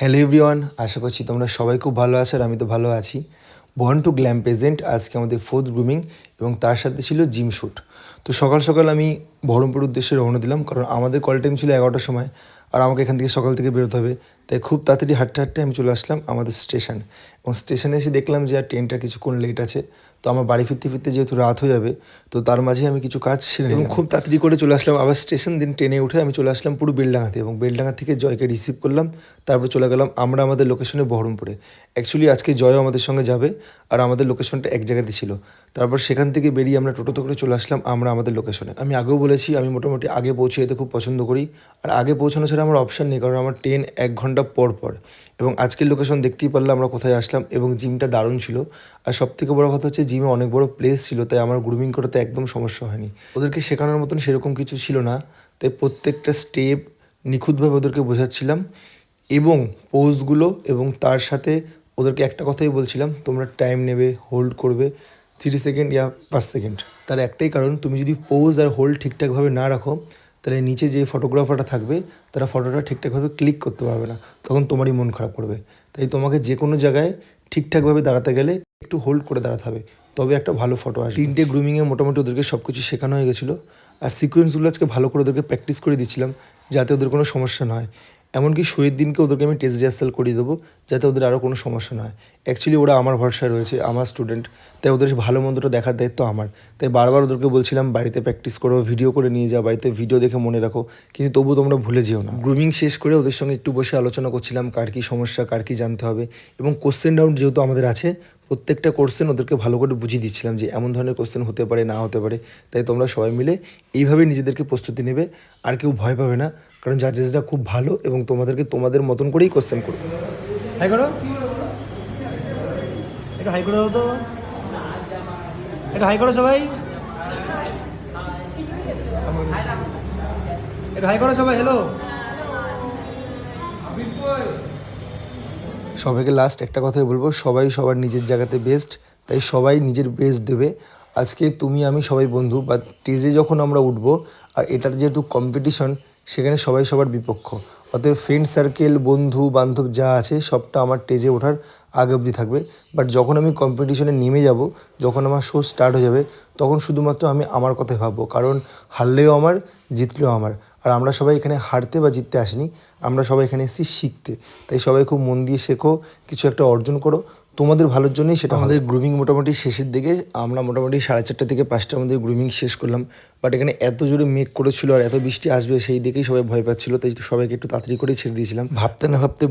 Hello everyone, আশা করছি তোমরা সবাই খুব ভালো আছো আর আমি তো ভালো আছি। বর্ন টু গ্ল্যাম প্রেজেন্ট আজকে আমাদের 4th গ্রুমিং এবং তার সাথে ছিল জিম শ্যুট। তো সকাল সকাল আমি বহরমপুর উদ্দেশ্যে রওনা দিলাম, কারণ আমাদের কল টাইম ছিল 11টার সময় আর আমাকে এখান থেকে সকাল থেকে বেরোতে হবে। তাই খুব তাড়াতাড়ি হাঁটতে হাঁটতে আমি চলে আসলাম আমাদের স্টেশন, এবং স্টেশনে এসে দেখলাম যে আর ট্রেনটা কিছুক্ষণ লেট আছে। তো আমার বাড়ি ফিরতে ফিরতে যেহেতু রাত হয়ে যাবে, তো তার মাঝে আমি কিছু কাজ সেরে নিলাম এবং খুব তাড়াতাড়ি করে চলে আসলাম আবার স্টেশন। দিন ট্রেনে উঠে আমি চলে আসলাম পুরো বেলডাঙাতে, এবং বেলডাঙা থেকে জয়কে রিসিভ করলাম। তারপর চলে গেলাম আমরা আমাদের লোকেশনে বহরমপুরে। অ্যাকচুয়ালি আজকে জয়ও আমাদের সঙ্গে যাবে আর আমাদের লোকেশনটা এক জায়গাতে ছিল। তারপর সেখান থেকে বেরিয়ে আমরা টোটোতে করে চলে আসলাম আমরা আমাদের লোকেশনে। আমি আগেও বলেছি আমি মোটামুটি আগে পৌঁছে যেতে খুব পছন্দ করি, আর আগে পৌঁছানো ছাড়া আমার অপশান নেই, কারণ আমার ট্রেন 1 ঘন্টা পর পর। এবং আজকের লোকেশন দেখতেই পারলাম আমরা কোথায় আসলাম, এবং জিমটা দারুণ ছিল। আর সবথেকে বড় কথা হচ্ছে জিমে অনেক বড় প্লেস ছিল, তাই আমার গ্রুমিং করাতে একদম সমস্যা হয়নি। ওদেরকে শেখানোর মতন সেরকম কিছু ছিল না, তাই প্রত্যেকটা স্টেপ নিখুঁতভাবে ওদেরকে বোঝাচ্ছিলাম এবং পোজগুলো, এবং তার সাথে ওদেরকে একটা কথাই বলছিলাম, তোমরা টাইম নেবে, হোল্ড করবে 30 সেকেন্ড ইয়া 5 সেকেন্ড। তার একটাই কারণ, তুমি যদি পোজ আর হোল্ড ঠিকঠাকভাবে না রাখো, তাহলে নিচে যে ফটোগ্রাফারটা থাকবে তারা ফটোটা ঠিকঠাকভাবে ক্লিক করতে পারবে না, তখন তোমারই মন খারাপ করবে। তাই তোমাকে যে কোনো জায়গায় ঠিকঠাকভাবে দাঁড়াতে গেলে একটু হোল্ড করে দাঁড়াতে হবে, তবে একটা ভালো ফটো আসবে। 3টে গ্রুমিংয়ে মোটামুটি ওদেরকে সব কিছু শেখানো হয়ে গেছিলো, আর সিকোয়েন্সগুলো আজকে ভালো করে ওদেরকে প্র্যাকটিস করে দিচ্ছিলাম যাতে ওদের কোনো সমস্যা না হয়। এমনকি শোয়ের দিনকে ওদেরকে আমি টেস্ট রিহার্সাল করিয়ে দেবো যাতে ওদের আরও কোনো সমস্যা না হয়। অ্যাকচুয়ালি ওরা আমার ভরসায় রয়েছে, আমার স্টুডেন্ট, তাই ওদের ভালো মন্দটা দেখার দায়িত্ব আমার। তাই বারবার ওদেরকে বলছিলাম বাড়িতে প্র্যাকটিস করো, ভিডিও করে নিয়ে যাও, বাড়িতে ভিডিও দেখে মনে রাখো, কিন্তু তবু তোমরা ভুলে যেও না। গ্রুমিং শেষ করে ওদের সঙ্গে একটু বসে আলোচনা করছিলাম কার কী সমস্যা, কার কী জানতে হবে, এবং কোশ্চেন রাউন্ড যেহেতু আমাদের আছে, প্রত্যেকটা কোশ্চেন ওদেরকে ভালো করে বুঝিয়ে দিচ্ছিলাম যে এমন ধরনের কোশ্চেন হতে পারে, না হতে পারে। তাই তোমরা সবাই মিলে এইভাবেই নিজেদেরকে প্রস্তুতি নেবে, আর কেউ ভয় পাবে না, কারণ জাজেসরা খুব ভালো এবং তোমাদেরকে তোমাদের মতন করেই কোশ্চেন করবে। হাই করো, একটু হাই করে দাও তো, একটু হাই করো সবাই, একটু হাই করো সবাই, হ্যালো। সবাইকে লাস্ট একটা কথাই বলবো, সবাই সবার নিজের জায়গাতে বেস্ট, তাই সবাই নিজের বেস্ট দেবে। আজকে তুমি আমি সবাই বন্ধু, বা স্টেজে যখন আমরা উঠবো, আর এটাতে যেহেতু কম্পিটিশন, সেখানে সবাই সবার বিপক্ষ। অতএব ফ্রেন্ড সার্কেল, বন্ধু বান্ধব যা আছে সবটা আমার স্টেজে ওঠার আগে অবধি থাকবে। বাট যখন আমি কম্পিটিশনে নেমে যাব, যখন আমার শো স্টার্ট হয়ে যাবে, তখন শুধুমাত্র আমি আমার কথাই ভাববো, কারণ হারলেও আমার, জিতলেও আমার। আর আমরা সবাই এখানে হারতে বা জিততে আসিনি, আমরা সবাই এখানে এসেছি শিখতে। তাই সবাই খুব মন দিয়ে শেখো, কিছু একটা অর্জন করো, তোমাদের ভালোর জন্যই সেটা। আমাদের গ্রুমিং মোটামুটি শেষের দিকে, আমরা মোটামুটি 4:30 থেকে 5টার মধ্যে গ্রুমিং শেষ করলাম। বাট এখানে এত জোরে মেঘ করেছিল আর এত বৃষ্টি আসবে সেই দিকেই সবাই ভয় পাচ্ছিলো, তাই সবাইকে একটু তাড়াতাড়ি করেই ছেড়ে দিয়েছিলাম। ভাবতে না ভাবতে